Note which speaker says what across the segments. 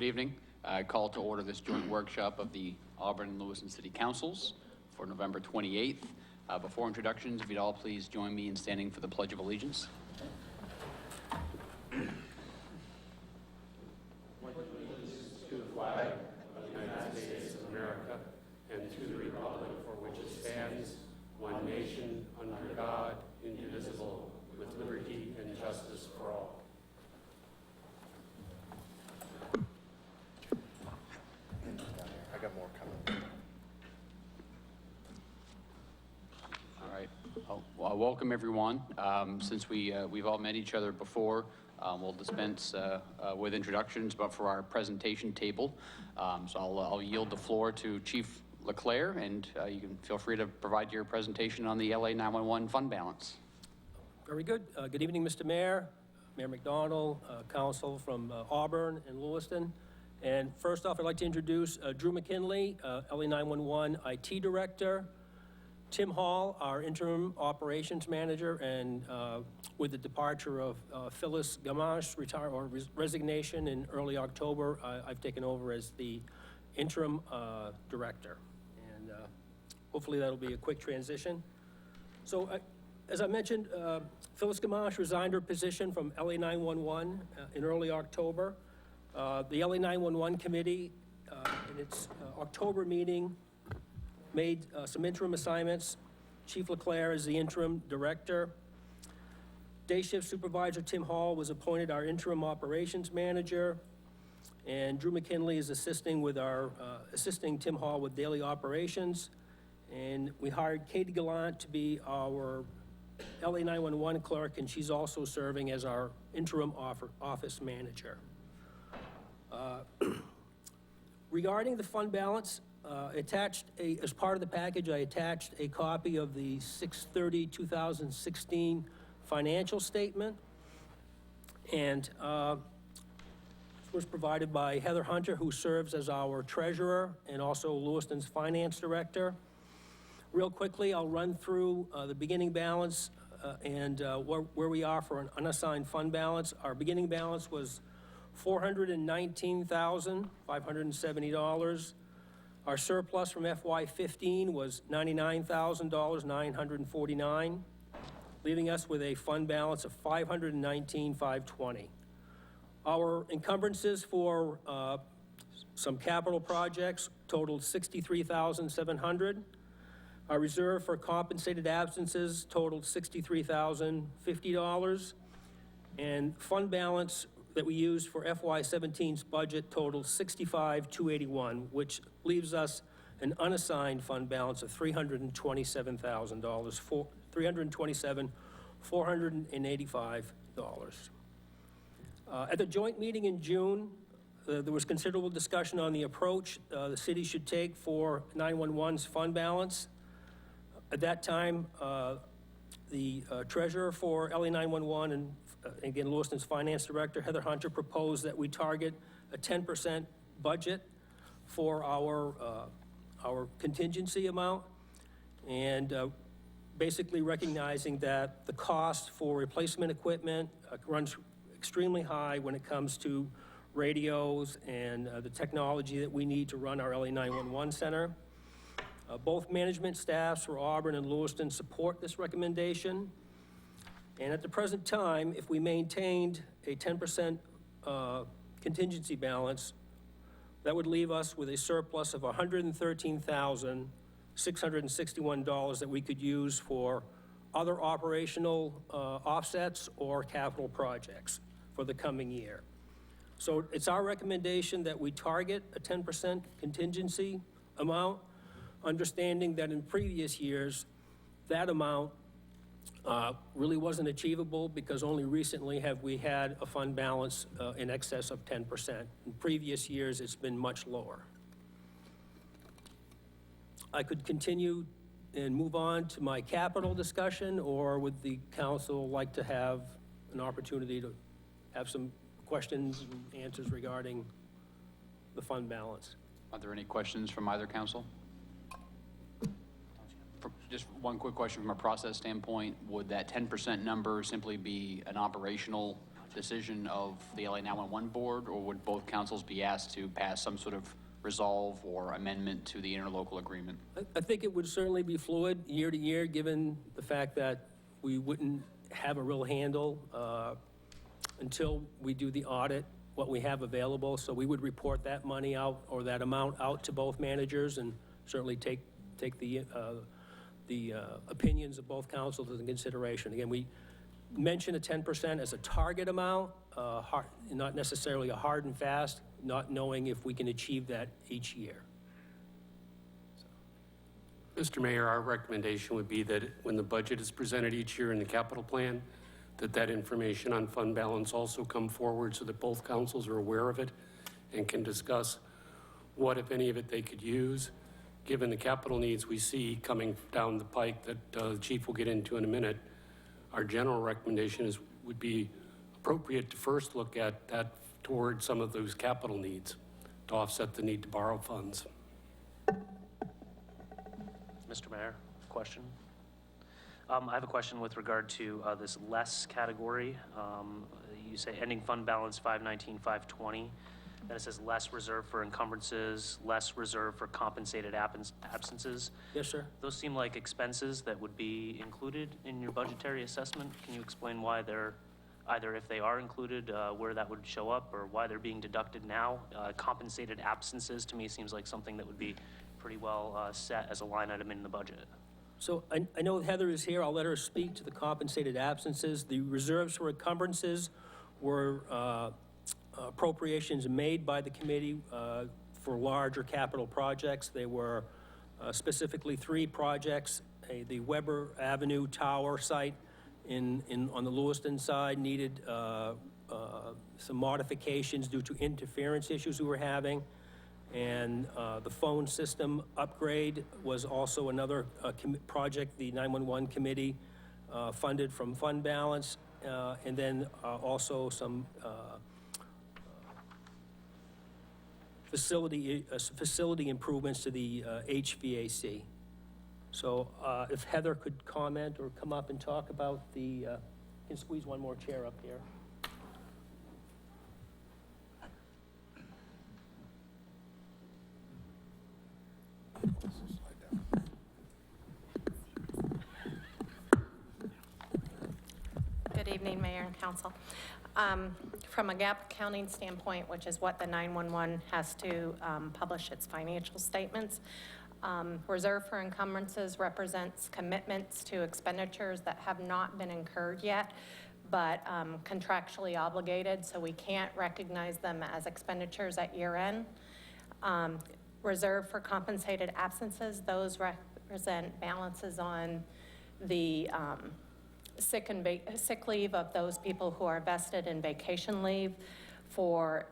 Speaker 1: Good evening. I call to order this joint workshop of the Auburn and Lewiston City Councils for November 28th. Before introductions, if you'd all please join me in standing for the Pledge of Allegiance.
Speaker 2: To the flag of the United States of America and to the republic for which it stands, one nation, under God, indivisible, with liberty and justice for all.
Speaker 3: I got more coming.
Speaker 1: All right. Well, welcome everyone. Since we've all met each other before, we'll dispense with introductions, but for our presentation table, so I'll yield the floor to Chief LeClaire, and you can feel free to provide your presentation on the LA 911 fund balance.
Speaker 4: Very good. Good evening, Mr. Mayor, Mayor McDonald, Council from Auburn and Lewiston. And first off, I'd like to introduce Drew McKinley, LA 911 IT Director, Tim Hall, our Interim Operations Manager, and with the departure of Phyllis Gamache, resignation in early October, I've taken over as the Interim Director. And hopefully that'll be a quick transition. So as I mentioned, Phyllis Gamache resigned her position from LA 911 in early October. The LA 911 committee, in its October meeting, made some interim assignments. Chief LeClaire is the interim director. Day shift supervisor Tim Hall was appointed our interim operations manager. And Drew McKinley is assisting Tim Hall with daily operations. And we hired Katie Gallant to be our LA 911 clerk, and she's also serving as our interim office manager. Regarding the fund balance, as part of the package, I attached a copy of the 6/30/2016 financial statement. And it was provided by Heather Hunter, who serves as our treasurer and also Lewiston's finance director. Real quickly, I'll run through the beginning balance and where we are for an unassigned fund balance. Our beginning balance was $419,570. Our surplus from FY15 was $99,949, leaving us with a fund balance of $519,520. Our encumbrances for some capital projects totaled $63,700. Our reserve for compensated absences totaled $63,050. And fund balance that we used for FY17's budget totaled $65,281, which leaves us an unassigned fund balance of $327,000, $327,485. At the joint meeting in June, there was considerable discussion on the approach the city should take for 911's fund balance. At that time, the treasurer for LA 911 and again, Lewiston's finance director, Heather Hunter, proposed that we target a 10% budget for our contingency amount, and basically recognizing that the cost for replacement equipment runs extremely high when it comes to radios and the technology that we need to run our LA 911 center. Both management staffs for Auburn and Lewiston support this recommendation. And at the present time, if we maintained a 10% contingency balance, that would leave us with a surplus of $113,661 that we could use for other operational offsets or capital projects for the coming year. So it's our recommendation that we target a 10% contingency amount, understanding that in previous years, that amount really wasn't achievable because only recently have we had a fund balance in excess of 10%. In previous years, it's been much lower. I could continue and move on to my capital discussion, or would the council like to have an opportunity to have some questions and answers regarding the fund balance?
Speaker 1: Are there any questions from either council? Just one quick question from a process standpoint. Would that 10% number simply be an operational decision of the LA 911 board, or would both councils be asked to pass some sort of resolve or amendment to the interlocal agreement?
Speaker 4: I think it would certainly be fluid year to year, given the fact that we wouldn't have a real handle until we do the audit, what we have available. So we would report that money out, or that amount out, to both managers, and certainly take the opinions of both councils into consideration. Again, we mention a 10% as a target amount, not necessarily a hard and fast, not knowing if we can achieve that each year.
Speaker 2: Mr. Mayor, our recommendation would be that when the budget is presented each year in the capital plan, that information on fund balance also come forward so that both councils are aware of it and can discuss what, if any of it, they could use. Given the capital needs we see coming down the pike that the chief will get into in a minute, our general recommendation would be appropriate to first look at that toward some of those capital needs to offset the need to borrow funds.
Speaker 5: Mr. Mayor, question. I have a question with regard to this less category. You say ending fund balance 519, 520. Then it says less reserved for encumbrances, less reserved for compensated absences.
Speaker 4: Yes, sir.
Speaker 5: Those seem like expenses that would be included in your budgetary assessment. Can you explain why they're, either if they are included, where that would show up, or why they're being deducted now? Compensated absences, to me, seems like something that would be pretty well set as a line item in the budget.
Speaker 4: So I know Heather is here. I'll let her speak to the compensated absences. The reserves for encumbrances were appropriations made by the committee for larger capital projects. They were specifically 3 projects. The Weber Avenue Tower site on the Lewiston side needed some modifications due to interference issues we were having. And the phone system upgrade was also another project the 911 committee funded from fund balance. And then also some facility improvements to the HVAC. So if Heather could comment or come up and talk about the, can squeeze one more chair up here.
Speaker 6: Good evening, Mayor and Council. From a GAAP accounting standpoint, which is what the 911 has to publish its financial statements, reserve for encumbrances represents commitments to expenditures that have not been incurred yet, but contractually obligated, so we can't recognize them as expenditures at year end. Reserve for compensated absences, those represent balances on the sick leave of those people who are vested in vacation leave. For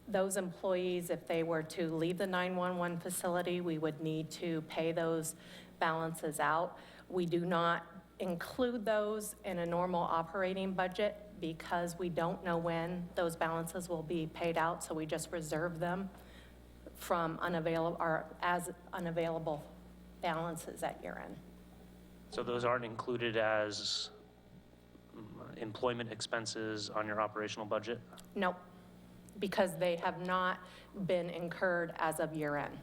Speaker 6: those employees, if they were to leave the 911 facility, we would need to pay those balances out. We do not include those in a normal operating budget because we don't know when those balances will be paid out, so we just reserve them from unavailable or as unavailable balances at year end.
Speaker 5: So those aren't included as employment expenses on your operational budget?
Speaker 6: Nope, because they have not been incurred as of year end.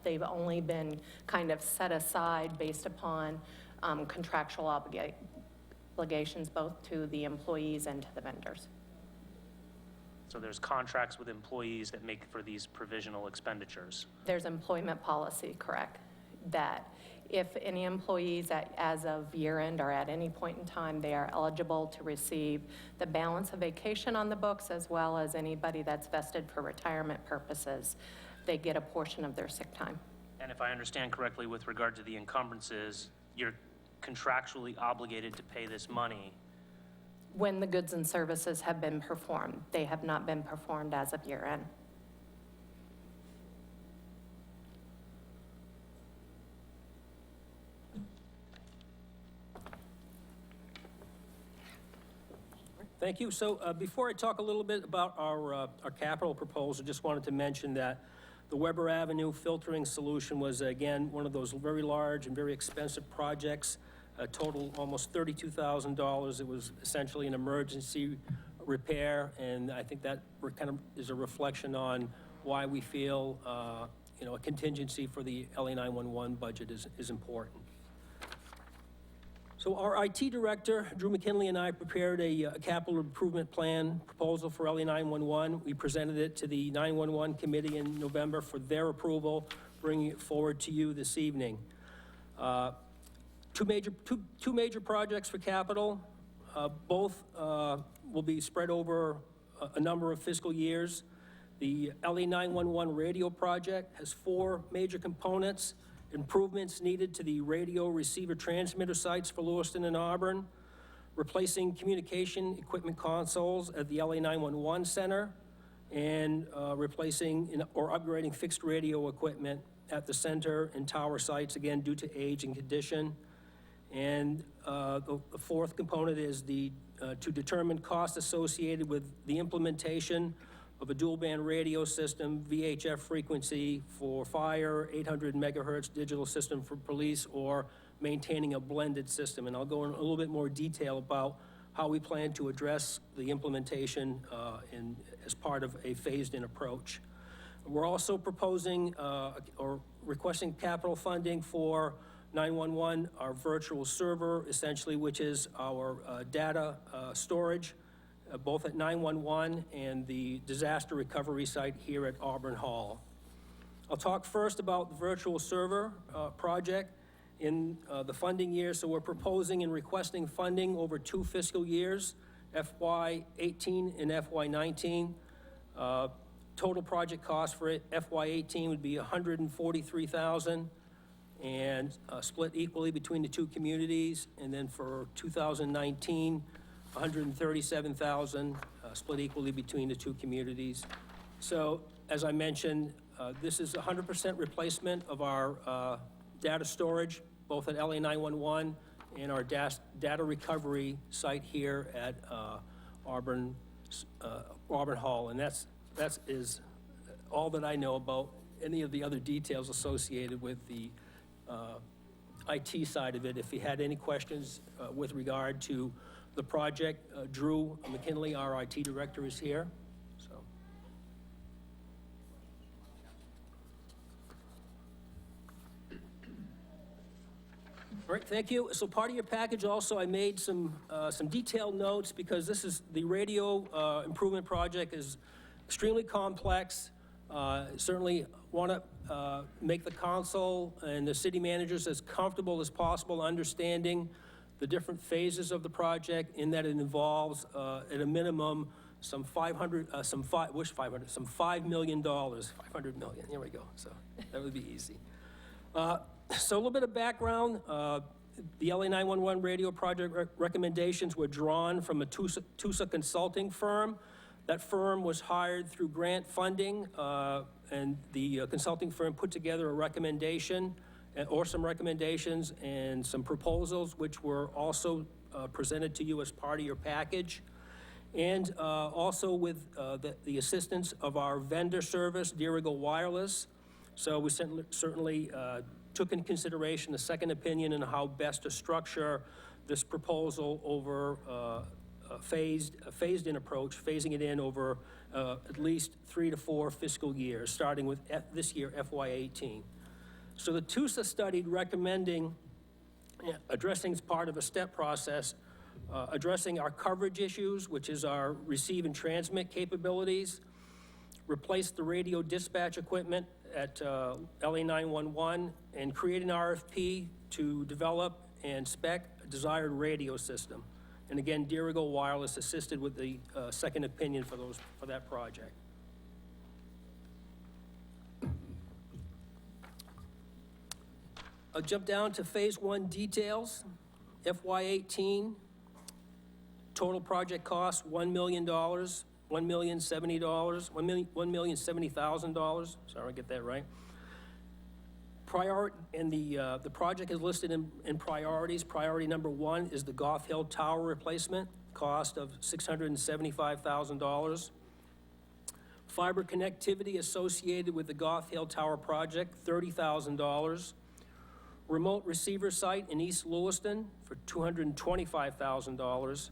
Speaker 6: They've only been kind of set aside based upon contractual obligations both to the employees and to the vendors.
Speaker 5: So there's contracts with employees that make for these provisional expenditures?
Speaker 6: There's employment policy, correct, that if any employees as of year end or at any point in time, they are eligible to receive the balance of vacation on the books as well as anybody that's vested for retirement purposes, they get a portion of their sick time.
Speaker 5: And if I understand correctly, with regard to the encumbrances, you're contractually obligated to pay this money.
Speaker 6: When the goods and services have been performed, they have not been performed as of year end.
Speaker 4: Thank you. So before I talk a little bit about our capital proposal, just wanted to mention that the Weber Avenue filtering solution was, again, one of those very large and very expensive projects, total almost $32,000. It was essentially an emergency repair, and I think that kind of is a reflection on why we feel, a contingency for the LA 911 budget is important. So our IT director, Drew McKinley, and I prepared a capital improvement plan proposal for LA 911. We presented it to the 911 committee in November for their approval, bringing it forward to you this evening. Two major projects for capital. Both will be spread over a number of fiscal years. The LA 911 radio project has 4 major components: improvements needed to the radio receiver transmitter sites for Lewiston and Auburn, replacing communication equipment consoles at the LA 911 center, and replacing or upgrading fixed radio equipment at the center and tower sites, again, due to age and condition. And the 4th component is to determine costs associated with the implementation of a dual-band radio system, VHF frequency for fire, 800 megahertz digital system for police, or maintaining a blended system. And I'll go in a little bit more detail about how we plan to address the implementation as part of a phased-in approach. We're also proposing or requesting capital funding for 911, our virtual server, essentially, which is our data storage, both at 911 and the disaster recovery site here at Auburn Hall. I'll talk first about the virtual server project in the funding year. So we're proposing and requesting funding over 2 fiscal years, FY18 and FY19. Total project cost for FY18 would be $143,000 and split equally between the 2 communities. And then for 2019, $137,000 split equally between the 2 communities. So as I mentioned, this is 100% replacement of our data storage, both at LA 911 and our data recovery site here at Auburn Hall. And that is all that I know about any of the other details associated with the IT side of it. If you had any questions with regard to the project, Drew McKinley, our IT director, is here. So. All right, thank you. So part of your package also, I made some detailed notes because this is the radio improvement project is extremely complex. Certainly want to make the council and the city managers as comfortable as possible understanding the different phases of the project, in that it involves, at a minimum, some $5 million, 500 million, here we go, so that would be easy. So a little bit of background, the LA 911 radio project recommendations were drawn from a Tusa consulting firm. That firm was hired through grant funding, and the consulting firm put together a recommendation, or some recommendations and some proposals, which were also presented to you as part of your package. And also with the assistance of our vendor service, Dirigo Wireless. So we certainly took into consideration a second opinion on how best to structure this proposal over a phased-in approach, phasing it in over at least 3 to 4 fiscal years, starting with this year, FY18. So the TUSA studied recommending, addressing as part of a step process, addressing our coverage issues, which is our receive and transmit capabilities, replace the radio dispatch equipment at LA 911, and create an RFP to develop and spec a desired radio system. And again, Dirigo Wireless assisted with the second opinion for that project. I'll jump down to phase 1 details. FY18, total project cost $1 million, $1,070,000. Sorry, I get that right. The project is listed in priorities. Priority number 1 is the Goff Hill Tower replacement, cost of $675,000. Fiber connectivity associated with the Goff Hill Tower project, $30,000. Remote receiver site in East Lewiston for $225,000.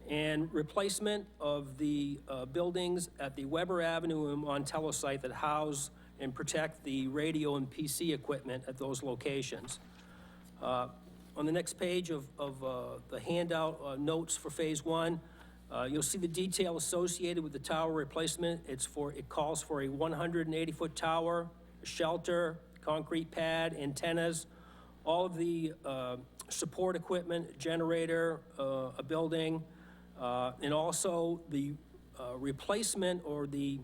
Speaker 4: and replacement of the buildings at the Weber Avenue and Montello site that house and protect the radio and PC equipment at those locations. On the next page of the handout, notes for Phase 1, you'll see the detail associated with the tower replacement. It calls for a 180-foot tower, a shelter, concrete pad, antennas, all of the support equipment, generator, a building, and also the replacement or the,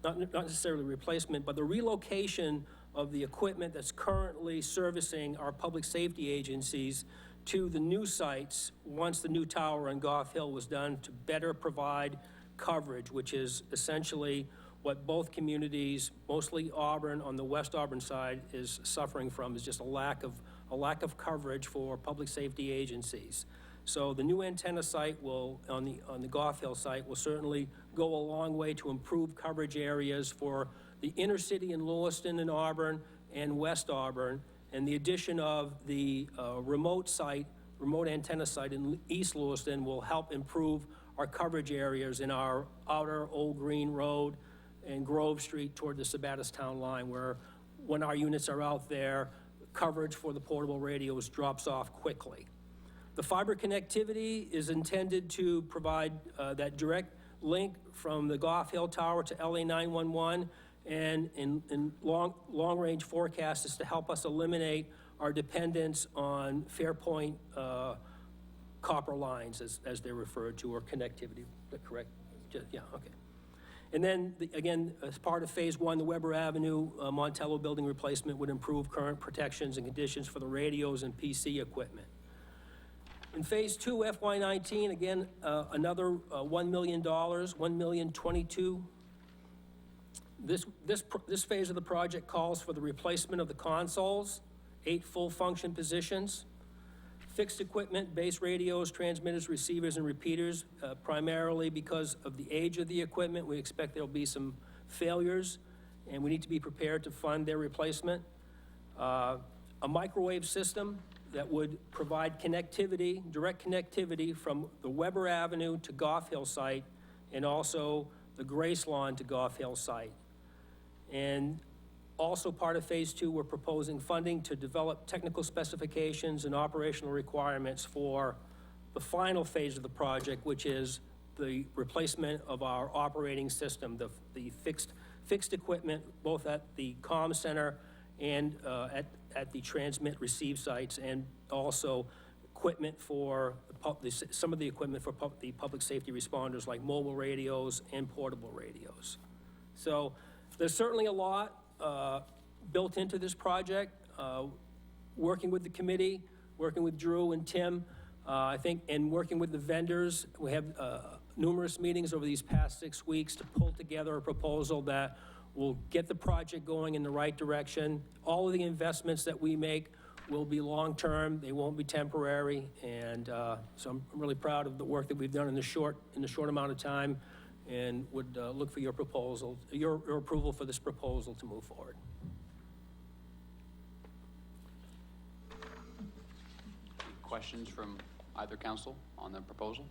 Speaker 4: not necessarily replacement, but the relocation of the equipment that's currently servicing our public safety agencies to the new sites once the new tower on Goff Hill was done to better provide coverage, which is essentially what both communities, mostly Auburn on the West Auburn side, is suffering from, is just a lack of coverage for public safety agencies. So the new antenna site will, on the Goff Hill site, will certainly go a long way to improve coverage areas for the inner city in Lewiston and Auburn and West Auburn, and the addition of the remote antenna site in East Lewiston will help improve our coverage areas in our outer Old Green Road and Grove Street toward the Sabattown line, where when our units are out there, coverage for the portable radios drops off quickly. The fiber connectivity is intended to provide that direct link from the Goff Hill Tower to LA 911, and in long-range forecast is to help us eliminate our dependence on Fairpoint copper lines, as they're referred to, or connectivity. Is that correct? Yeah, okay. And then, again, as part of Phase 1, the Weber Avenue Montello building replacement would improve current protections and conditions for the radios and PC equipment. In Phase 2, FY19, again, another $1 million, $1,022,000. This phase of the project calls for the replacement of the consoles, 8 full function positions, fixed equipment, base radios, transmitters, receivers, and repeaters, primarily because of the age of the equipment. We expect there'll be some failures, and we need to be prepared to fund their replacement. A microwave system that would provide connectivity, direct connectivity from the Weber Avenue to Goff Hill site, and also the Grace Lawn to Goff Hill site. And also part of Phase 2, we're proposing funding to develop technical specifications and operational requirements for the final phase of the project, which is the replacement of our operating system, the fixed equipment, both at the comm center and at the transmit receive sites, and also equipment for some of the equipment for the public safety responders, like mobile radios and portable radios. So there's certainly a lot built into this project. Working with the committee, working with Drew and Tim, I think, and working with the vendors, we have numerous meetings over these past 6 weeks to pull together a proposal that will get the project going in the right direction. All of the investments that we make will be long-term, they won't be temporary, and so I'm really proud of the work that we've done in the short amount of time, and would look for your proposal, your approval for this proposal to move forward.
Speaker 1: Questions from either council on the proposal?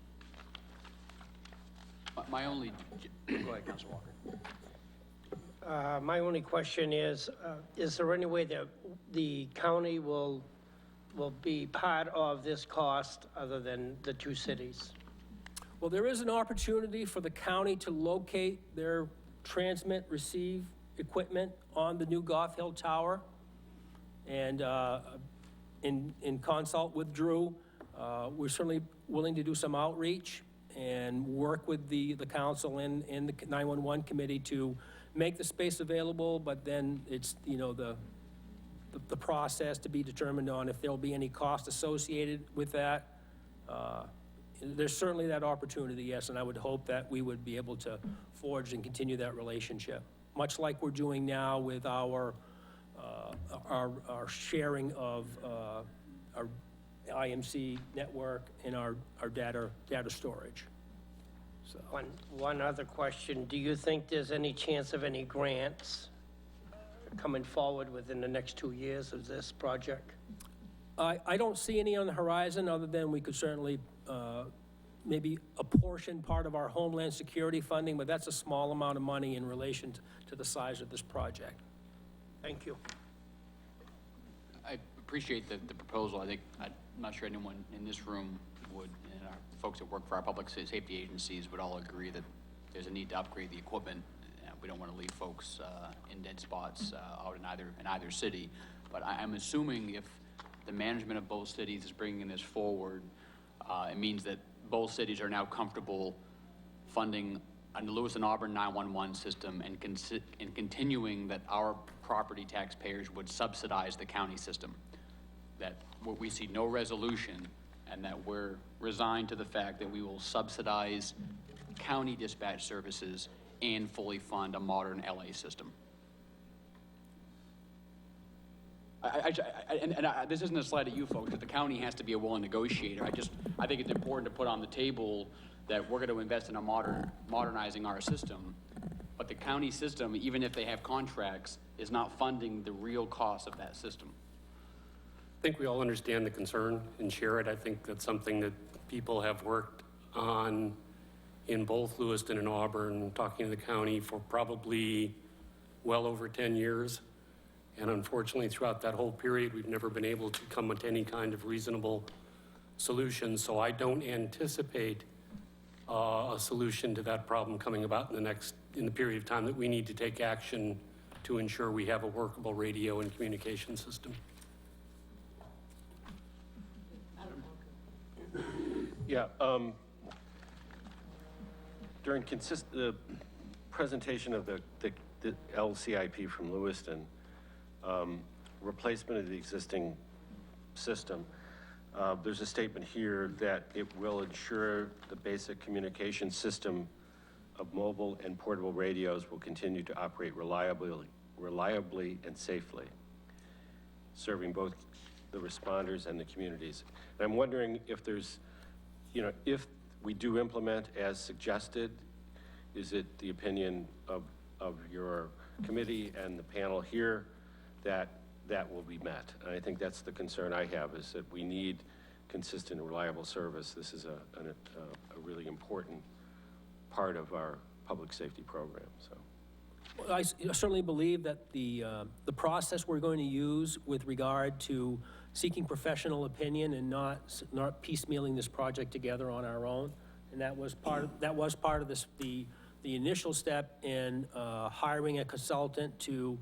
Speaker 1: My only, go ahead, Council Walker.
Speaker 7: My only question is there any way that the county will be part of this cost other than the two cities?
Speaker 4: Well, there is an opportunity for the county to locate their transmit receive equipment on the new Goff Hill Tower. And in consult with Drew, we're certainly willing to do some outreach and work with the council and the 911 committee to make the space available, but then it's, you know, the process to be determined on if there'll be any cost associated with that. There's certainly that opportunity, yes, and I would hope that we would be able to forge and continue that relationship, much like we're doing now with our sharing of our IMC network and our data storage. So.
Speaker 7: One other question. Do you think there's any chance of any grants coming forward within the next 2 years of this project?
Speaker 4: I don't see any on the horizon, other than we could certainly maybe apportion part of our Homeland Security funding, but that's a small amount of money in relation to the size of this project.
Speaker 7: Thank you.
Speaker 1: I appreciate the proposal. I'm not sure anyone in this room would, and our folks that work for our public safety agencies would all agree that there's a need to upgrade the equipment. We don't want to leave folks in dead spots out in either city. But I'm assuming if the management of both cities is bringing this forward, it means that both cities are now comfortable funding a Lewiston Auburn 911 system and continuing that our property taxpayers would subsidize the county system. That we see no resolution, and that we're resigned to the fact that we will subsidize county dispatch services and fully fund a modern LA system. This isn't a slight at you folks, but the county has to be a willing negotiator. I think it's important to put on the table that we're going to invest in modernizing our system, but the county system, even if they have contracts, is not funding the real cost of that system.
Speaker 2: I think we all understand the concern and share it. I think that's something that people have worked on in both Lewiston and Auburn, talking to the county for probably well over 10 years. And unfortunately, throughout that whole period, we've never been able to come with any kind of reasonable solution. So I don't anticipate a solution to that problem coming about in the period of time that we need to take action to ensure we have a workable radio and communication system.
Speaker 3: Yeah, during the presentation of the LCIP from Lewiston, replacement of the existing system, there's a statement here that it will ensure the basic communication system of mobile and portable radios will continue to operate reliably and safely, serving both the responders and the communities. And I'm wondering if there's, if we do implement as suggested, is it the opinion of your committee and the panel here that that will be met? And I think that's the concern I have, is that we need consistent and reliable service. This is a really important part of our public safety program, so.
Speaker 4: Well, I certainly believe that the process we're going to use with regard to seeking professional opinion and not piecemealing this project together on our own, and that was part of this, the initial step in hiring a consultant to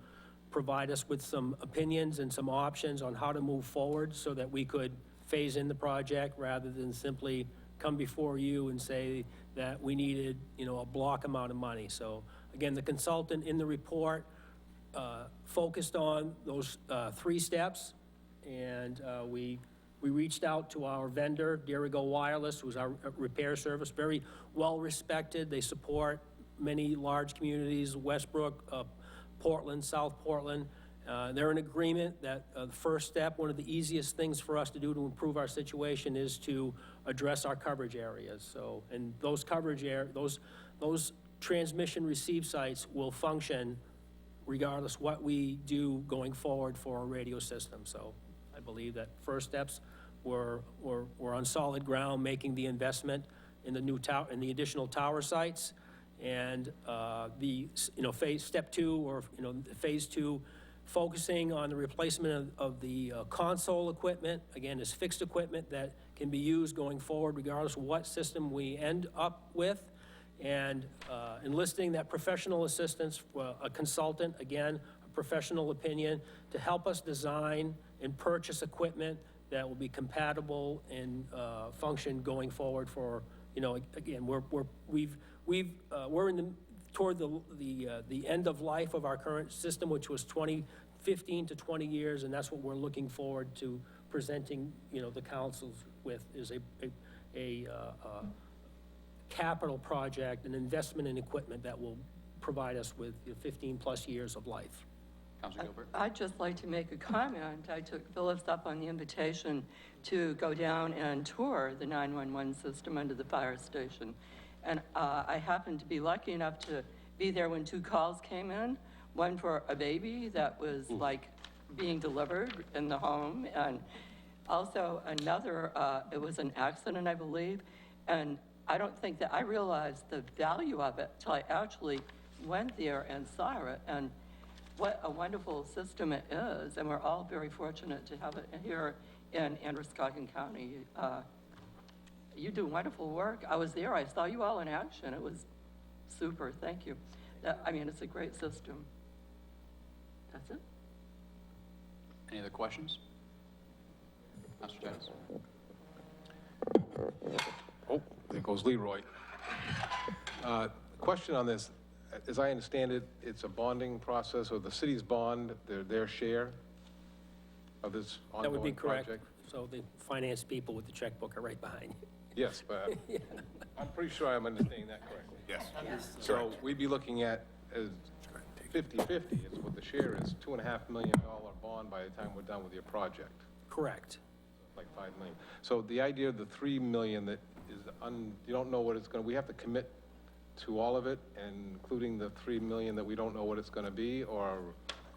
Speaker 4: provide us with some opinions and some options on how to move forward so that we could phase in the project rather than simply come before you and say that we needed, a block amount of money. So again, the consultant in the report focused on those 3 steps, and we reached out to our vendor, Dirigo Wireless, who's our repair service, very well respected. They support many large communities, Westbrook, Portland, South Portland. They're in agreement that the first step, one of the easiest things for us to do to improve our situation, is to address our coverage areas. So, and those coverage areas, those transmission receive sites will function regardless what we do going forward for our radio system. So I believe that first steps were on solid ground, making the investment in the new tower, in the additional tower sites, and step 2, or phase 2, focusing on the replacement of the console equipment. Again, is fixed equipment that can be used going forward regardless of what system we end up with, and enlisting that professional assistance, a consultant, again, a professional opinion, to help us design and purchase equipment that will be compatible and function going forward for, again, we're toward the end of life of our current system, which was 15 to 20 years, and that's what we're looking forward to presenting, the councils with, is a capital project, an investment in equipment that will provide us with 15+ years of life.
Speaker 1: Councilor Gilbert?
Speaker 8: I'd just like to make a comment. I took Phyllis up on the invitation to go down and tour the 911 system under the fire station. And I happened to be lucky enough to be there when 2 calls came in, one for a baby that was like being delivered in the home, and Also, another, it was an accident, I believe, and I don't think that I realized the value of it till I actually went there and saw it, and what a wonderful system it is, and we're all very fortunate to have it here in Androscoggin County. You do wonderful work. I was there, I saw you all in action. It was super, thank you. It's a great system. That's it.
Speaker 1: Any other questions? Mr. Titus?
Speaker 9: Oh, there goes Leroy. Question on this. As I understand it, it's a bonding process, or the city's bond, their share of this
Speaker 4: That would be
Speaker 9: ongoing
Speaker 4: correct.
Speaker 9: project?
Speaker 4: So the finance people with the checkbook are right behind you.
Speaker 9: Yes, but I'm pretty sure I'm understanding that correctly.
Speaker 10: Yes.
Speaker 9: So we'd be looking at as 50/50 is what the share is, $2.5 million bond by the time we're done with your project,
Speaker 4: Correct.
Speaker 9: like $5 million. So the idea of the $3 million that is, you don't know what it's going to, we have to commit to all of it, including the $3 million that we don't know what it's going to be, or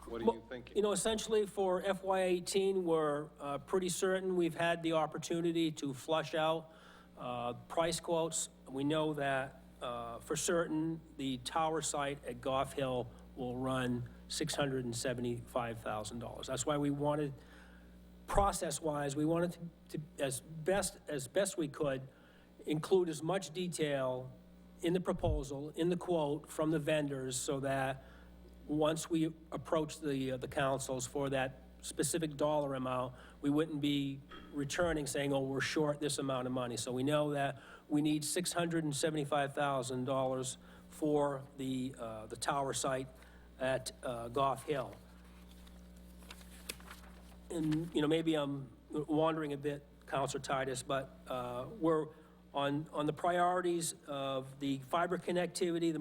Speaker 9: what are you thinking?
Speaker 4: You know, essentially for FY18, we're pretty certain we've had the opportunity to flush out price quotes. We know that for certain, the tower site at Goff Hill will run $675,000. That's why we wanted, process-wise, we wanted to as best we could, include as much detail in the proposal, in the quote from the vendors, so that once we approach the councils for that specific dollar amount, we wouldn't be returning saying, oh, we're short this amount of money. So we know that we need $675,000 for the tower site at Goff Hill. And, you know, maybe I'm wandering a bit, Councilor Titus, but we're on the priorities of the fiber connectivity, the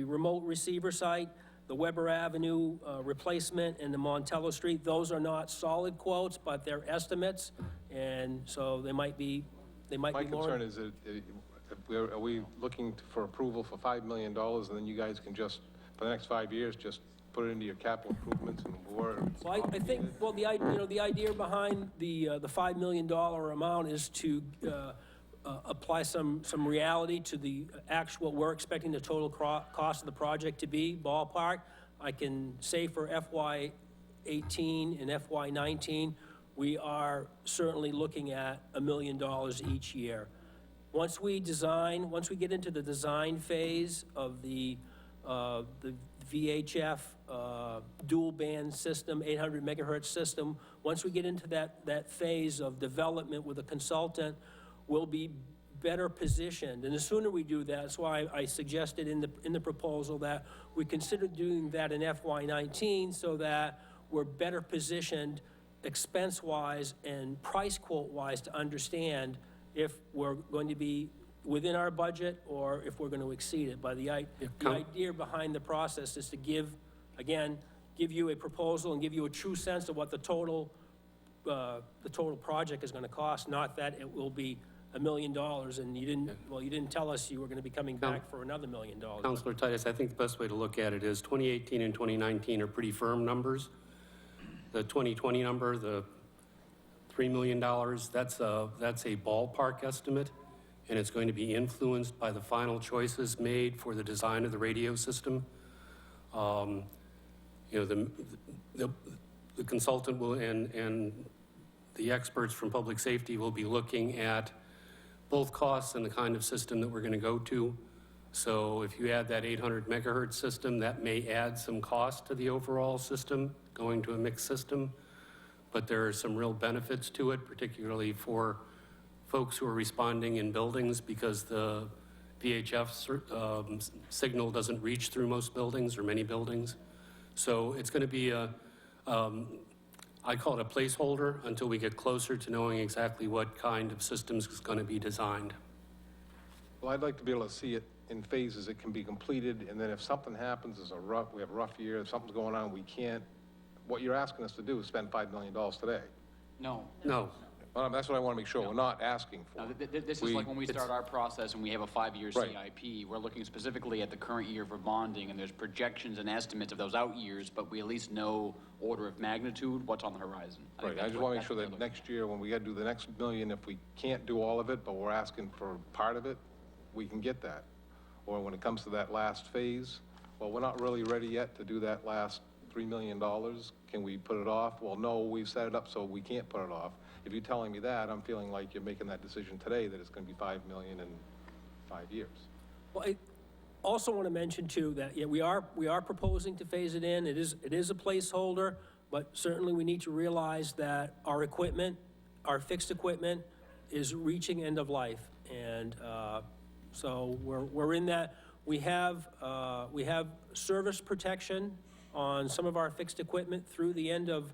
Speaker 4: remote receiver site, the Weber Avenue replacement, and the Montello Street. Those are not solid quotes, but they're estimates, and so they might be
Speaker 9: My
Speaker 4: more.
Speaker 9: concern is that, are we looking for approval for $5 million, and then you guys can just, for the next 5 years, just put it into your capital improvements and more?
Speaker 4: Well, I think, well, the idea behind the $5 million amount is to apply some reality to the actual, we're expecting the total cost of the project to be, ballpark. I can say for FY18 and FY19, we are certainly looking at $1 million each year. Once we get into the design phase of the VHF dual band system, 800 megahertz system, once we get into that phase of development with a consultant, we'll be better positioned. And the sooner we do that, that's why I suggested in the proposal that we consider doing that in FY19, so that we're better positioned expense-wise and price quote-wise to understand if we're going to be within our budget or if we're going to exceed it. But the idea behind the process is to give you a proposal and give you a true sense of what the total project is going to cost, not that it will be $1 million, and you didn't tell us you were going to be coming back for another $1 million.
Speaker 2: Councilor Titus, I think the best way to look at it is 2018 and 2019 are pretty firm numbers. The 2020 number, the $3 million, that's a ballpark estimate, and it's going to be influenced by the final choices made for the design of the radio system. You know, the consultant will, and the experts from public safety will be looking at both costs and the kind of system that we're going to go to. So if you add that 800 megahertz system, that may add some cost to the overall system, going to a mixed system. But there are some real benefits to it, particularly for folks who are responding in buildings, because the VHF signal doesn't reach through most buildings or many buildings. So it's going to be I call it a placeholder until we get closer to knowing exactly what kind of systems is going to be designed.
Speaker 9: Well, I'd like to be able to see it in phases. It can be completed, and then if something happens, we have a rough year, if something's going on, we can't, what you're asking us to do is spend $5 million today.
Speaker 1: No.
Speaker 2: No,
Speaker 9: That's what I want to make sure, we're not asking for.
Speaker 1: Now, this is like when we start our process and we have a 5-year
Speaker 9: Right.
Speaker 1: CIP, we're looking specifically at the current year for bonding, and there's projections and estimates of those out years, but we at least know order of magnitude, what's on the horizon. think
Speaker 9: Right, I
Speaker 1: that's
Speaker 9: just
Speaker 1: what-
Speaker 9: want to make
Speaker 1: that's
Speaker 9: sure
Speaker 1: what
Speaker 9: that
Speaker 1: they're
Speaker 9: next year, when we got to do the next million, if we can't do all of it, but we're asking for part of it, we can get that. Or when it comes to that last phase, well, we're not really ready yet to do that last $3 million. Can we put it off? Well, no, we've set it up so we can't put it off. If you're telling me that, I'm feeling like you're making that decision today, that it's going to be $5 million in 5 years.
Speaker 4: Well, I also want to mention too that, yeah, we are proposing to phase it in. It is a placeholder, but certainly we need to realize that our equipment, our fixed equipment is reaching end of life. And so we're in that. We have service protection on some of our fixed equipment through the end of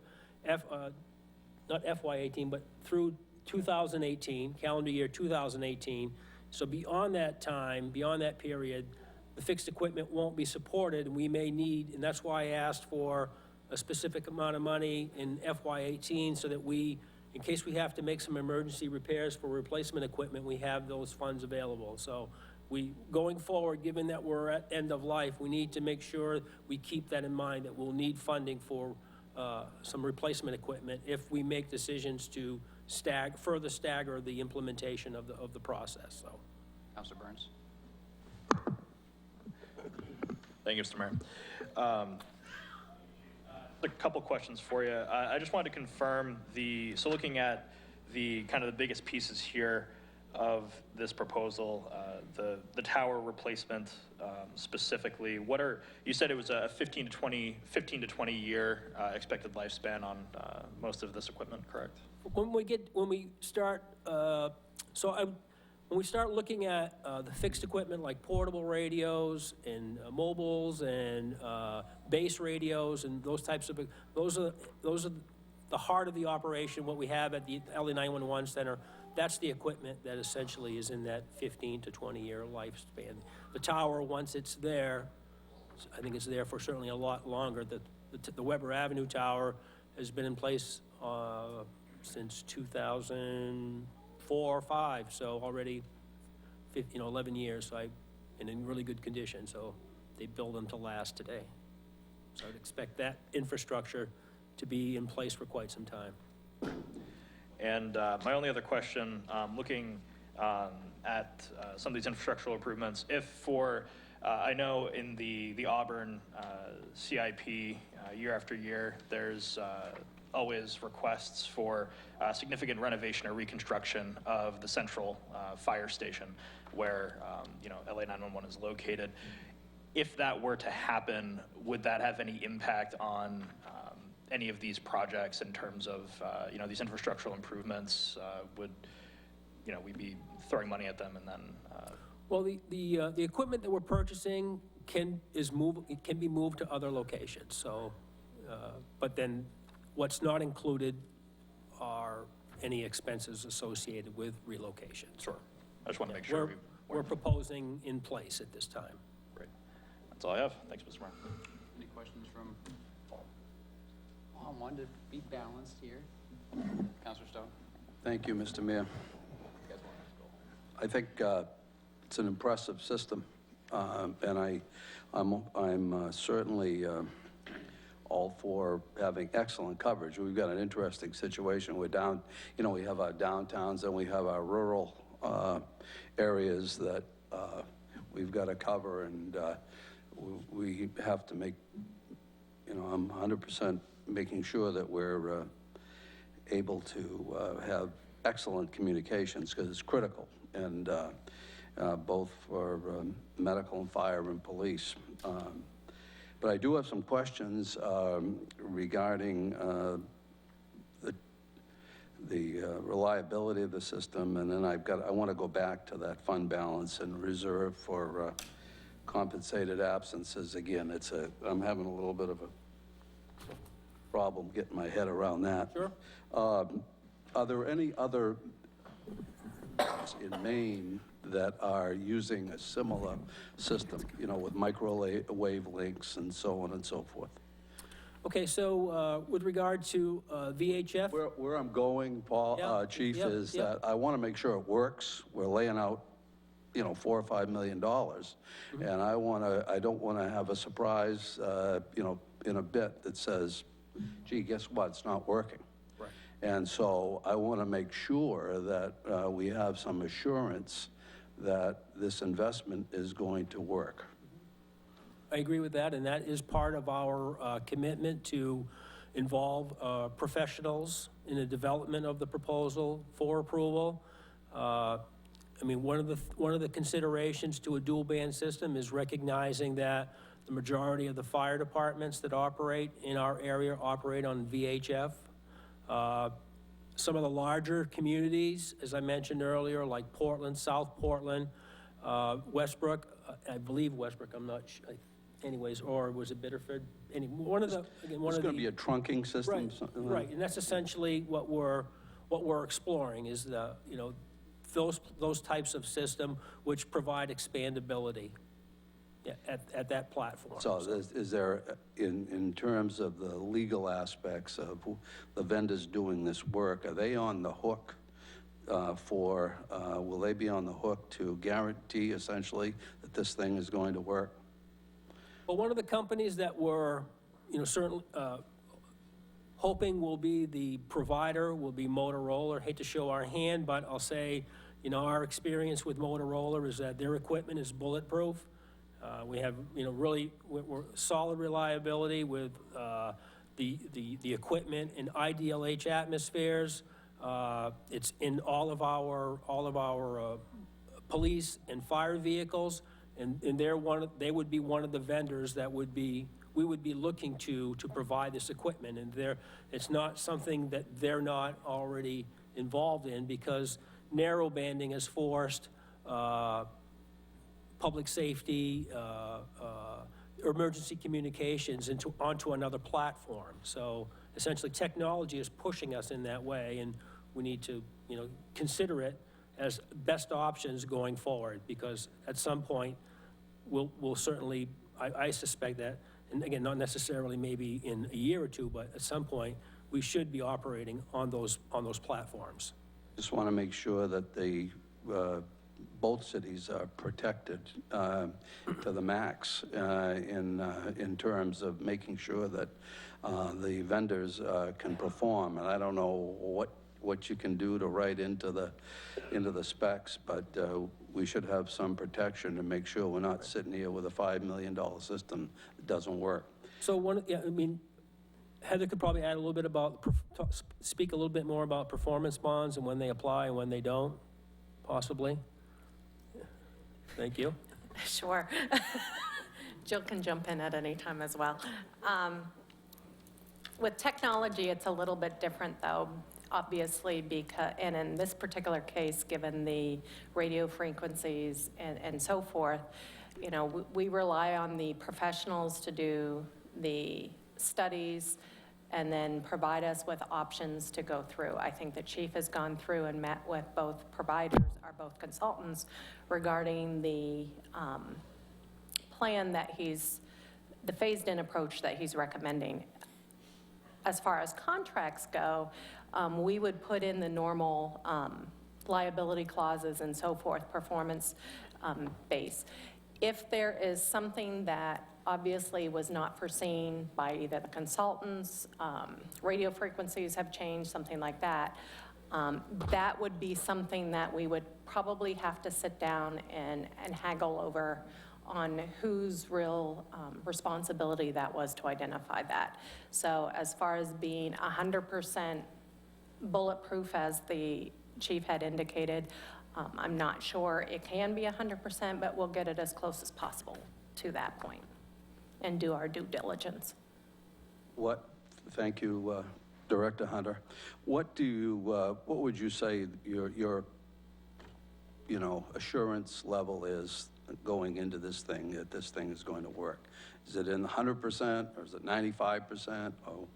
Speaker 4: not FY18, but through 2018, calendar year 2018. So beyond that time, beyond that period, the fixed equipment won't be supported, and we may need, and that's why I asked for a specific amount of money in FY18, so that we, in case we have to make some emergency repairs for replacement equipment, we have those funds available. So going forward, given that we're at end of life, we need to make sure we keep that in mind, that we'll need funding for some replacement equipment if we make decisions to further stagger the implementation of the process, so.
Speaker 1: Councilor Burns?
Speaker 10: Thank you, Mr. Mayor. A couple questions for you. I just wanted to confirm so looking at the kind of the biggest pieces here of this proposal, the tower replacement specifically, you said it was a 15 to 20 year expected lifespan on most of this equipment, correct?
Speaker 4: When we start looking at the fixed equipment like portable radios and mobiles and base radios and those types of, those are the heart of the operation, what we have at the LA 911 Center. That's the equipment that essentially is in that 15 to 20 year lifespan. The tower, once it's there, I think it's there for certainly a lot longer. The Weber Avenue Tower has been in place since 2004 or 5, so already 11 years, and in really good condition, so they build them to last today. So I'd expect that infrastructure to be in place for quite some time.
Speaker 10: And my only other question, looking at some of these infrastructural improvements, I know in the Auburn CIP, year after year, there's always requests for significant renovation or reconstruction of the central fire station where, LA 911 is located. If that were to happen, would that have any impact on any of these projects in terms of, these infrastructural improvements? Would, we be throwing money at them and then?
Speaker 4: Well, the equipment that we're purchasing can be moved to other locations, so, but then what's not included are any expenses associated with relocation.
Speaker 10: Sure. I just want to make sure.
Speaker 4: We're proposing in place at this time.
Speaker 10: Great. That's all I have. Thanks, Mr. Mayor.
Speaker 1: Any questions from? I wanted to be balanced here. Councilor Stone?
Speaker 11: Thank you, Mr. Mayor.
Speaker 1: You guys want to go?
Speaker 11: I think it's an impressive system, and I'm certainly all for having excellent coverage. We've got an interesting situation. We're down, we have our downtowns and we have our rural areas that we've got to cover, and we have to make, I'm 100% making sure that we're able to have excellent communications, because it's critical, and both for medical and fire and police. But I do have some questions regarding the reliability of the system, and then I want to go back to that fund balance and reserve for compensated absences. Again, I'm having a little bit of a problem getting my head around that.
Speaker 4: Sure.
Speaker 11: Are there any other in Maine that are using a similar system, with microwave links and so on and so forth?
Speaker 4: Okay, so with regard to VHF,
Speaker 11: Where I'm going, Paul,
Speaker 4: Yeah,
Speaker 11: Chief,
Speaker 4: yeah,
Speaker 11: is
Speaker 4: yeah.
Speaker 11: that I want to make sure it works. We're laying out, $4 or $5 million. And I don't want to have a surprise, in a bit that says, gee, guess what, it's not working.
Speaker 4: Right.
Speaker 11: And so I want to make sure that we have some assurance that this investment is going to work.
Speaker 4: I agree with that, and that is part of our commitment to involve professionals in the development of the proposal for approval. I mean, one of the considerations to a dual band system is recognizing that the majority of the fire departments that operate in our area operate on VHF. Some of the larger communities, as I mentioned earlier, like Portland, South Portland, Westbrook, I believe Westbrook, I'm not sure, anyways, or was it Biddeford? One of the, again, one
Speaker 11: It's
Speaker 4: of
Speaker 11: going to
Speaker 4: the.
Speaker 11: be a trunking system?
Speaker 4: Right,
Speaker 11: something like that?
Speaker 4: right, and that's essentially what we're exploring is those types of system which provide expandability at that platform.
Speaker 11: So is there, in terms of the legal aspects of the vendors doing this work, are they on the hook will they be on the hook to guarantee essentially that this thing is going to work?
Speaker 4: Well, one of the companies that we're, certainly hoping will be the provider will be Motorola. Hate to show our hand, but I'll say, our experience with Motorola is that their equipment is bulletproof. We have, really we're solid reliability with the equipment in IDLH atmospheres. It's in all of our police and fire vehicles, and they would be one of the vendors that we would be looking to provide this equipment. And it's not something that they're not already involved in, because narrow banding has forced public safety, emergency communications onto another platform. So essentially, technology is pushing us in that way, and we need to, consider it as best options going forward, because at some point, we'll certainly, I suspect that, and again, not necessarily maybe in a year or two, but at some point, we should be operating on those platforms.
Speaker 11: Just want to make sure that both cities are protected to the max in terms of making sure that the vendors can perform. And I don't know what you can do to write into the specs, but we should have some protection to make sure we're not sitting here with a $5 million system that doesn't work.
Speaker 4: So Heather could probably add a little bit speak a little bit more about performance bonds and when they apply and when they don't, possibly. Thank you.
Speaker 6: Sure. Jill can jump in at any time as well. With technology, it's a little bit different, though, obviously, and in this particular case, given the radio frequencies and so forth, we rely on the professionals to do the studies and then provide us with options to go through. I think the chief has gone through and met with both providers, or both consultants, regarding the plan that the phased-in approach that he's recommending. As far as contracts go, we would put in the normal liability clauses and so forth, performance base. If there is something that obviously was not foreseen by either the consultants, radio frequencies have changed, something like that, that would be something that we would probably have to sit down and haggle over on whose real responsibility that was to identify that. So as far as being 100% bulletproof, as the chief had indicated, I'm not sure it can be 100%, but we'll get it as close as possible to that point and do our due diligence.
Speaker 11: Thank you, Director Hunter. What would you say your assurance level is going into this thing, that this thing is going to work? Is it in 100%, or is it 95%? Oh,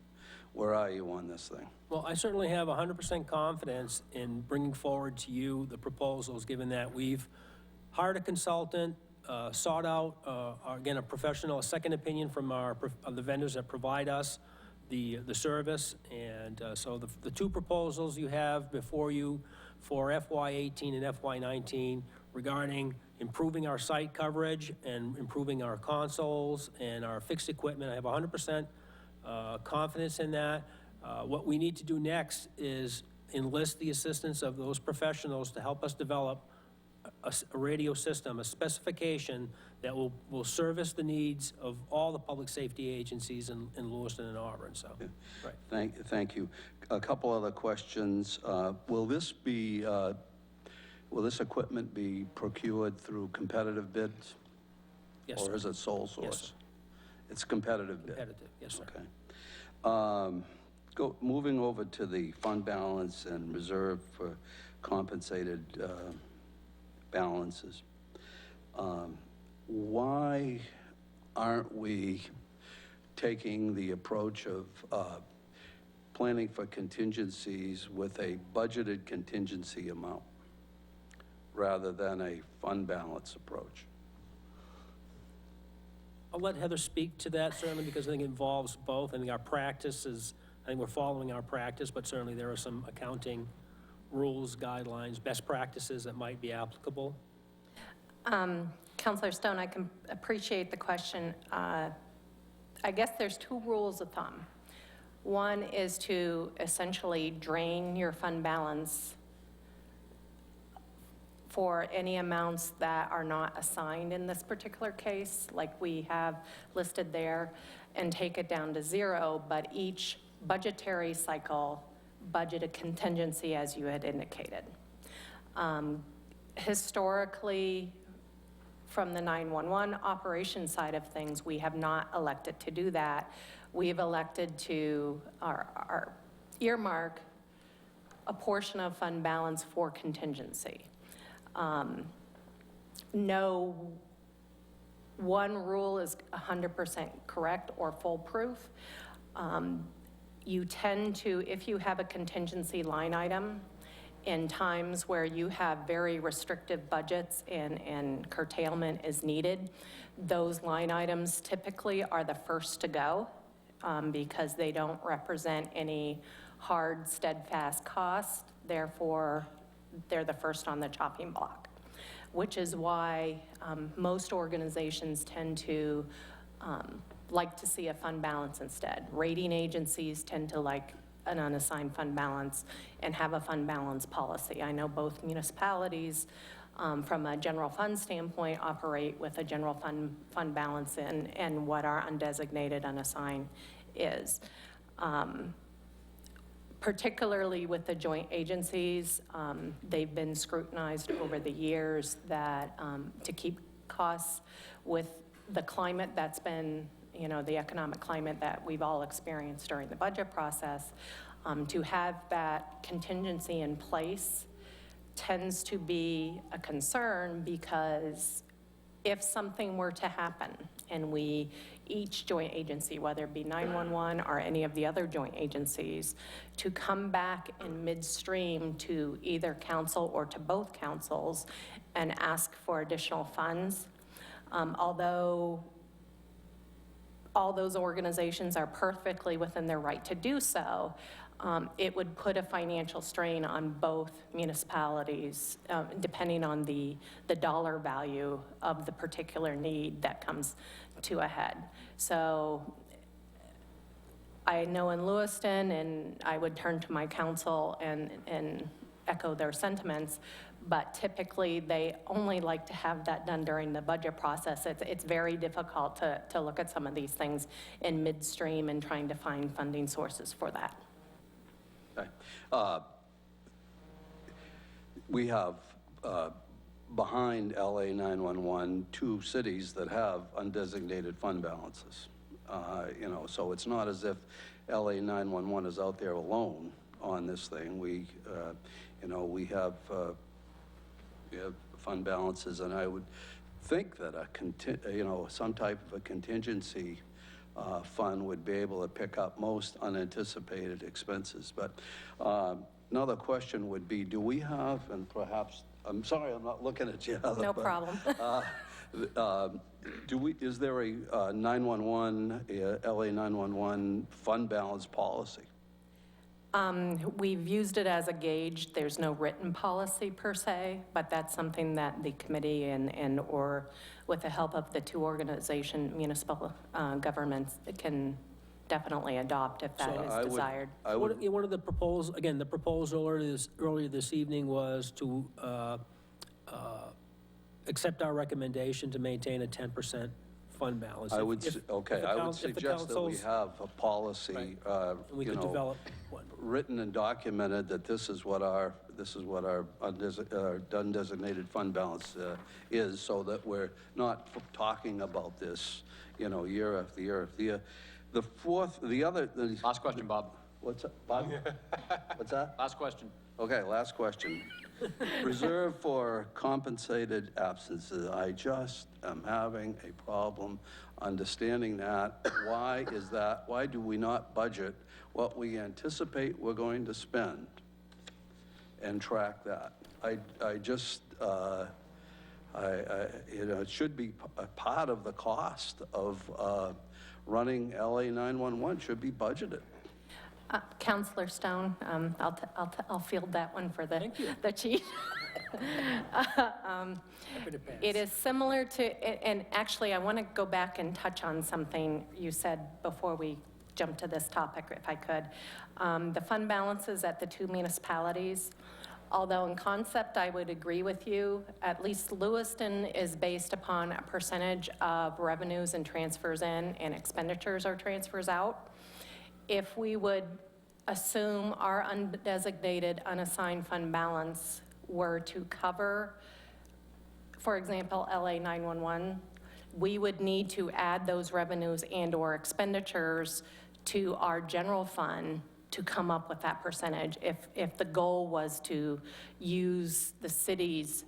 Speaker 11: where are you on this thing?
Speaker 4: Well, I certainly have 100% confidence in bringing forward to you the proposals, given that we've hired a consultant, sought out, again, a professional, a second opinion from the vendors that provide us the service. And so the two proposals you have before you for FY18 and FY19 regarding improving our site coverage and improving our consoles and our fixed equipment, I have 100% confidence in that. What we need to do next is enlist the assistance of those professionals to help us develop a radio system, a specification that will service the needs of all the public safety agencies in Lewiston and Auburn, so. Right.
Speaker 11: Thank you. A couple other questions. Will this equipment be procured through competitive bids?
Speaker 4: Yes,
Speaker 11: Or
Speaker 4: sir.
Speaker 11: is it sole source?
Speaker 4: Yes, sir.
Speaker 11: It's competitive bid?
Speaker 4: Competitive, yes, sir.
Speaker 11: Okay. Moving over to the fund balance and reserve for compensated balances. Why aren't we taking the approach of planning for contingencies with a budgeted contingency amount rather than a fund balance approach?
Speaker 4: I'll let Heather speak to that certainly, because I think it involves both. I think our practice is, I think we're following our practice, but certainly there are some accounting rules, guidelines, best practices that might be applicable.
Speaker 6: Counselor Stone, I can appreciate the question. I guess there's two rules of thumb. One is to essentially drain your fund balance for any amounts that are not assigned in this particular case, like we have listed there, and take it down to zero, but each budgetary cycle budget a contingency as you had indicated. Historically, from the 911 operation side of things, we have not elected to do that. We've elected to our earmark a portion of fund balance for contingency. No one rule is 100% correct or foolproof. You tend to, if you have a contingency line item in times where you have very restrictive budgets and curtailment is needed, those line items typically are the first to go because they don't represent any hard, steadfast cost. Therefore, they're the first on the chopping block, which is why most organizations tend to like to see a fund balance instead. Rating agencies tend to like an unassigned fund balance and have a fund balance policy. I know both municipalities, from a general fund standpoint, operate with a general fund balance and what our undesignated unassigned is. Particularly with the joint agencies, they've been scrutinized over the years that to keep costs with the climate that's been, the economic climate that we've all experienced during the budget process, to have that contingency in place tends to be a concern, because if something were to happen and each joint agency, whether it be 911 or any of the other joint agencies, to come back in midstream to either council or to both councils and ask for additional funds, although all those organizations are perfectly within their right to do so, it would put a financial strain on both municipalities, depending on the dollar value of the particular need that comes to a head. So I know in Lewiston, and I would turn to my council and echo their sentiments, but typically they only like to have that done during the budget process. It's very difficult to look at some of these things in midstream and trying to find funding sources for that.
Speaker 11: Okay. We have, behind LA 911, two cities that have undesignated fund balances. So it's not as if LA 911 is out there alone on this thing. We have fund balances, and I would think that some type of a contingency fund would be able to pick up most unanticipated expenses. But another question would be, do we have, and perhaps, I'm sorry, I'm not looking at you, Heather,
Speaker 6: No
Speaker 11: but,
Speaker 6: problem.
Speaker 11: Is there a 911, LA 911 fund balance policy?
Speaker 6: We've used it as a gauge. There's no written policy per se, but that's something that the committee or with the help of the two municipal governments can definitely adopt if that is desired.
Speaker 4: One of the proposals, again, the proposal earlier this evening was to accept our recommendation to maintain a 10% fund balance.
Speaker 11: I would suggest that we have a policy,
Speaker 4: We could develop one.
Speaker 11: written and documented that this is what our undesignated fund balance is, so that we're not talking about this, year after year after year.
Speaker 1: Last question, Bob.
Speaker 11: What's that, Bob? What's that?
Speaker 1: Last question.
Speaker 11: Okay, last question. Reserve for compensated absences. I just am having a problem understanding that. Why is that? Why do we not budget what we anticipate we're going to spend and track that? It should be a part of the cost of running LA 911, should be budgeted.
Speaker 6: Counselor Stone, I'll field that one for the chief. It is similar to, and actually I want to go back and touch on something you said before we jump to this topic, if I could. The fund balances at the two municipalities, although in concept I would agree with you, at least Lewiston is based upon a percentage of revenues and transfers in and expenditures or transfers out. If we would assume our undesignated, unassigned fund balance were to cover, for example, LA 911, we would need to add those revenues and/or expenditures to our general fund to come up with that percentage if the goal was to use the city's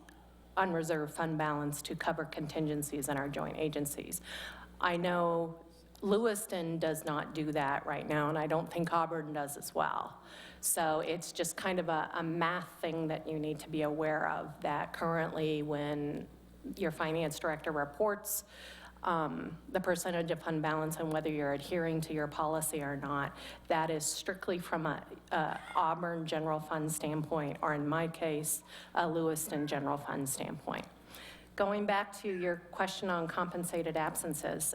Speaker 6: unreserved fund balance to cover contingencies in our joint agencies. I know Lewiston does not do that right now, and I don't think Auburn does as well. So it's just kind of a math thing that you need to be aware of, that currently when your finance director reports the percentage of fund balance and whether you're adhering to your policy or not, that is strictly from a Auburn general fund standpoint, or in my case, a Lewiston general fund standpoint. Going back to your question on compensated absences,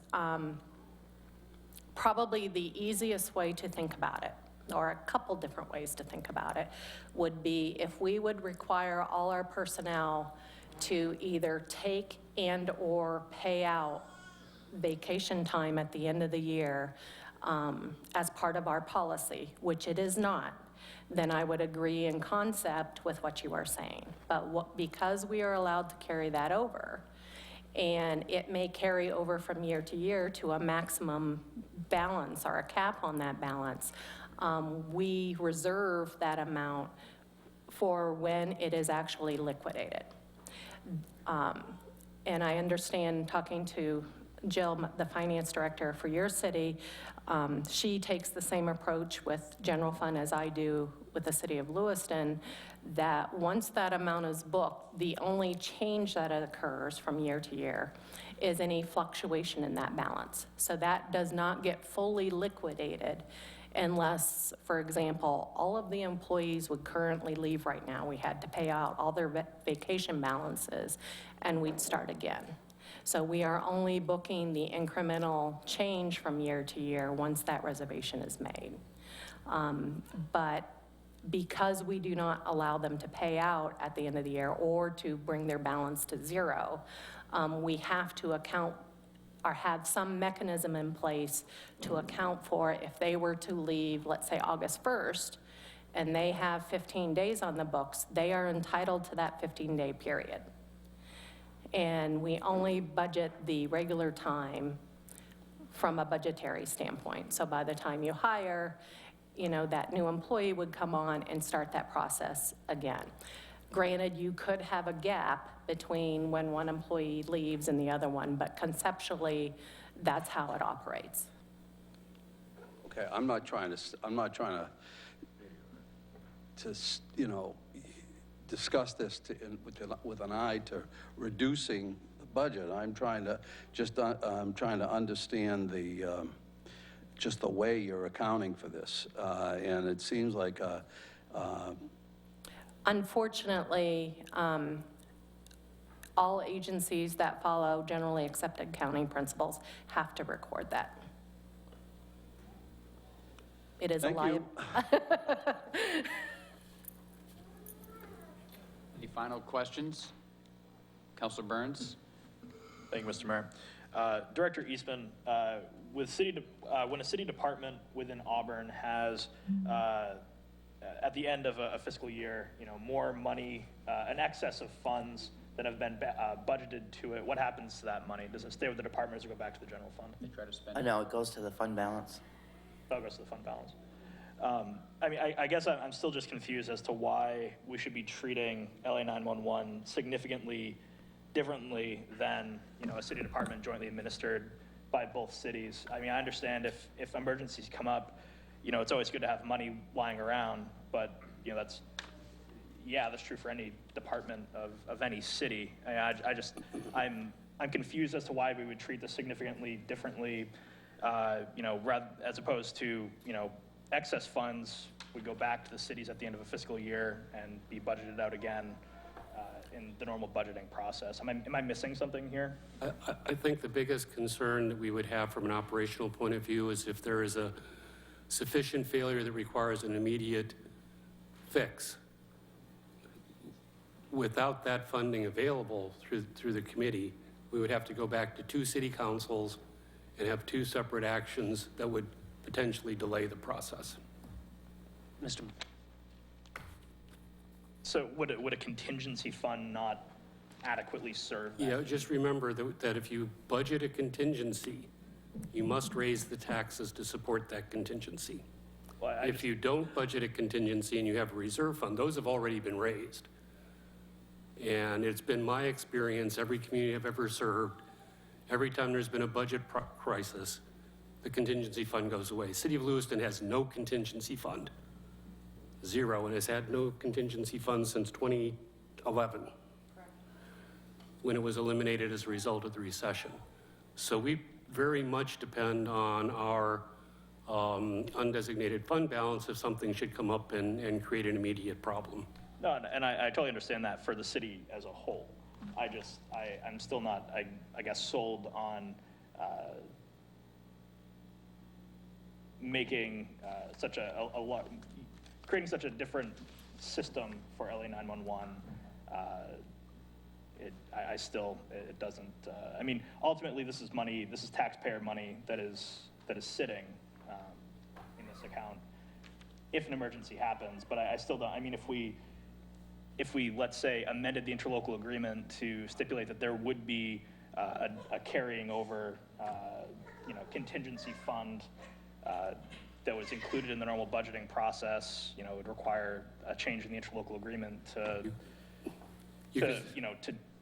Speaker 6: probably the easiest way to think about it, or a couple different ways to think about it, would be if we would require all our personnel to either take and/or pay out vacation time at the end of the year as part of our policy, which it is not, then I would agree in concept with what you are saying. But because we are allowed to carry that over, and it may carry over from year to year to a maximum balance or a cap on that balance, we reserve that amount for when it is actually liquidated. And I understand, talking to Jill, the finance director for your city, she takes the same approach with general fund as I do with the city of Lewiston, that once that amount is booked, the only change that occurs from year to year is any fluctuation in that balance. So that does not get fully liquidated unless, for example, all of the employees would currently leave right now. We had to pay out all their vacation balances and we'd start again. So we are only booking the incremental change from year to year once that reservation is made. But because we do not allow them to pay out at the end of the year or to bring their balance to zero, we have to account or have some mechanism in place to account for if they were to leave, let's say August 1st, and they have 15 days on the books, they are entitled to that 15-day period. And we only budget the regular time from a budgetary standpoint. So by the time you hire, that new employee would come on and start that process again. Granted, you could have a gap between when one employee leaves and the other one, but conceptually, that's how it operates.
Speaker 11: Okay, I'm not trying to discuss this with an eye to reducing the budget. I'm trying to I'm trying to understand just the way you're accounting for this. And it seems like,
Speaker 6: Unfortunately, all agencies that follow generally accepted accounting principles have to record that. It is a
Speaker 11: Thank you.
Speaker 1: Any final questions? Counselor Burns?
Speaker 10: Thank you, Mr. Mayor. Director Eastman, with when a city department within Auburn has, at the end of a fiscal year, more money, an excess of funds that have been budgeted to it, what happens to that money? Does it stay with the department or does it go back to the general fund?
Speaker 1: They try to spend
Speaker 12: I know, it goes to the fund balance.
Speaker 10: That goes to the fund balance. I mean, I guess I'm still just confused as to why we should be treating LA 911 significantly differently than, a city department jointly administered by both cities. I mean, I understand if emergencies come up, it's always good to have money lying around, but, that's true for any department of any city. I'm confused as to why we would treat this significantly differently, as opposed to, excess funds would go back to the cities at the end of a fiscal year and be budgeted out again in the normal budgeting process. Am I missing something here?
Speaker 2: I think the biggest concern that we would have from an operational point of view is if there is a sufficient failure that requires an immediate fix. Without that funding available through the committee, we would have to go back to 2 city councils and have 2 separate actions that would potentially delay the process.
Speaker 5: Mr.
Speaker 10: So would a contingency fund not adequately serve that?
Speaker 2: Yeah, just remember that if you budget a contingency, you must raise the taxes to support that contingency.
Speaker 10: Well,
Speaker 2: If you don't budget a contingency and you have a reserve fund, those have already been raised. And it's been my experience, every community I've ever served, every time there's been a budget crisis, the contingency fund goes away. City of Lewiston has no contingency fund, 0, and has had no contingency fund since 2011, when it was eliminated as a result of the recession. So we very much depend on our undesignated fund balance if something should come up and create an immediate problem.
Speaker 10: No, and I totally understand that for the city as a whole. I'm still not, I guess, sold on making creating such a different system for LA 911. It doesn't, I mean, ultimately this is taxpayer money that is sitting in this account if an emergency happens, but I still don't, I mean, if we, let's say, amended the interlocal agreement to stipulate that there would be a carrying over, contingency fund that was included in the normal budgeting process, it would require a change in the interlocal agreement to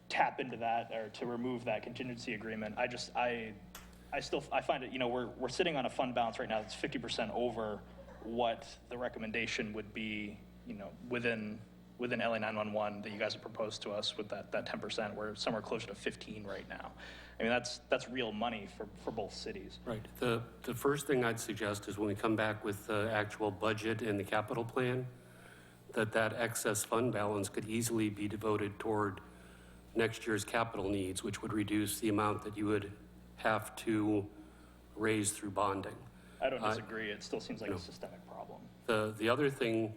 Speaker 10: tap into that or to remove that contingency agreement. I find it, we're sitting on a fund balance right now that's 50% over what the recommendation would be, within LA 911 that you guys have proposed to us with that 10%. We're somewhere closer to 15 right now. I mean, that's real money for both cities.
Speaker 2: Right. The first thing I'd suggest is when we come back with the actual budget and the capital plan, that excess fund balance could easily be devoted toward next year's capital needs, which would reduce the amount that you would have to raise through bonding.
Speaker 10: I don't disagree. It still seems like a systemic problem.
Speaker 2: The other thing,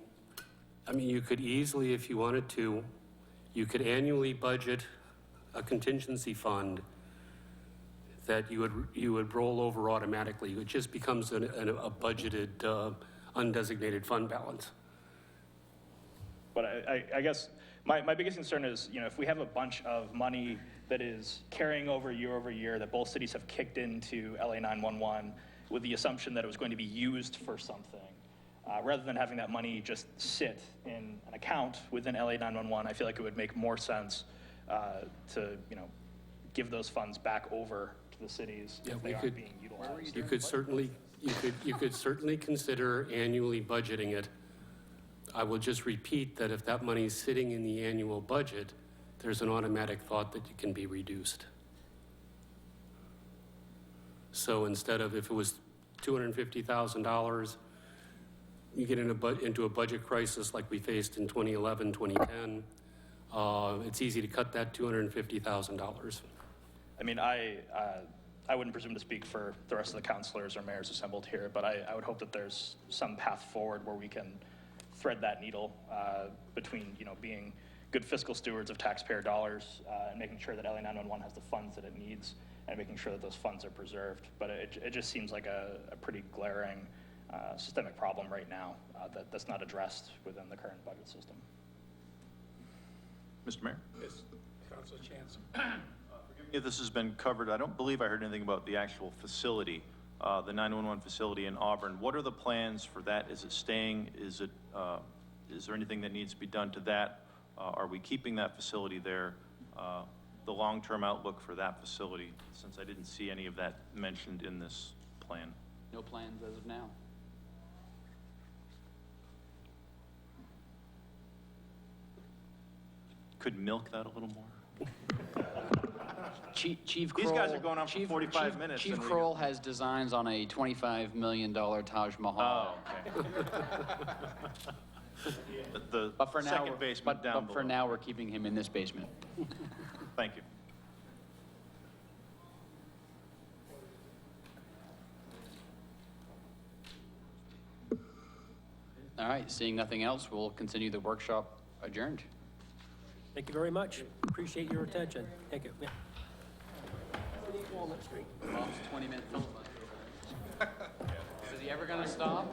Speaker 2: I mean, you could easily, if you wanted to, you could annually budget a contingency fund that you would roll over automatically. It just becomes a budgeted, undesignated fund balance.
Speaker 10: But I guess my biggest concern is, if we have a bunch of money that is carrying over year that both cities have kicked into LA 911 with the assumption that it was going to be used for something, rather than having that money just sit in an account within LA 911, I feel like it would make more sense to, give those funds back over to the cities if they aren't being utilized.
Speaker 2: You could certainly consider annually budgeting it. I will just repeat that if that money is sitting in the annual budget, there's an automatic thought that it can be reduced. So instead of, if it was $250,000, you get into a budget crisis like we faced in 2011, 2010, it's easy to cut that $250,000.
Speaker 10: I mean, I wouldn't presume to speak for the rest of the councilors or mayors assembled here, but I would hope that there's some path forward where we can thread that needle between, being good fiscal stewards of taxpayer dollars and making sure that LA 911 has the funds that it needs and making sure that those funds are preserved. But it just seems like a pretty glaring systemic problem right now that's not addressed within the current budget system.
Speaker 13: Mr. Mayor?
Speaker 9: Yes, Councilor Chance.
Speaker 13: If this has been covered, I don't believe I heard anything about the actual facility, the 911 facility in Auburn. What are the plans for that? Is it staying? Is there anything that needs to be done to that? Are we keeping that facility there? The long-term outlook for that facility, since I didn't see any of that mentioned in this plan.
Speaker 1: No plans as of now.
Speaker 13: Could milk that a little more?
Speaker 1: Chief
Speaker 13: These
Speaker 1: Kroll.
Speaker 13: guys are going on for 45 minutes.
Speaker 1: Chief
Speaker 13: and we-
Speaker 1: Kroll has designs on a $25 million Taj Mahal.
Speaker 13: Oh, okay. The
Speaker 1: But for now,
Speaker 13: second basement down
Speaker 1: but for
Speaker 13: below.
Speaker 1: now, we're keeping him in this basement.
Speaker 13: Thank you.
Speaker 1: All right, seeing nothing else, we'll continue the workshop adjourned.
Speaker 4: Thank you very much. Appreciate your attention. Thank you. Yeah.
Speaker 1: Bob's 20-minute filibuster. Is he ever going to stop?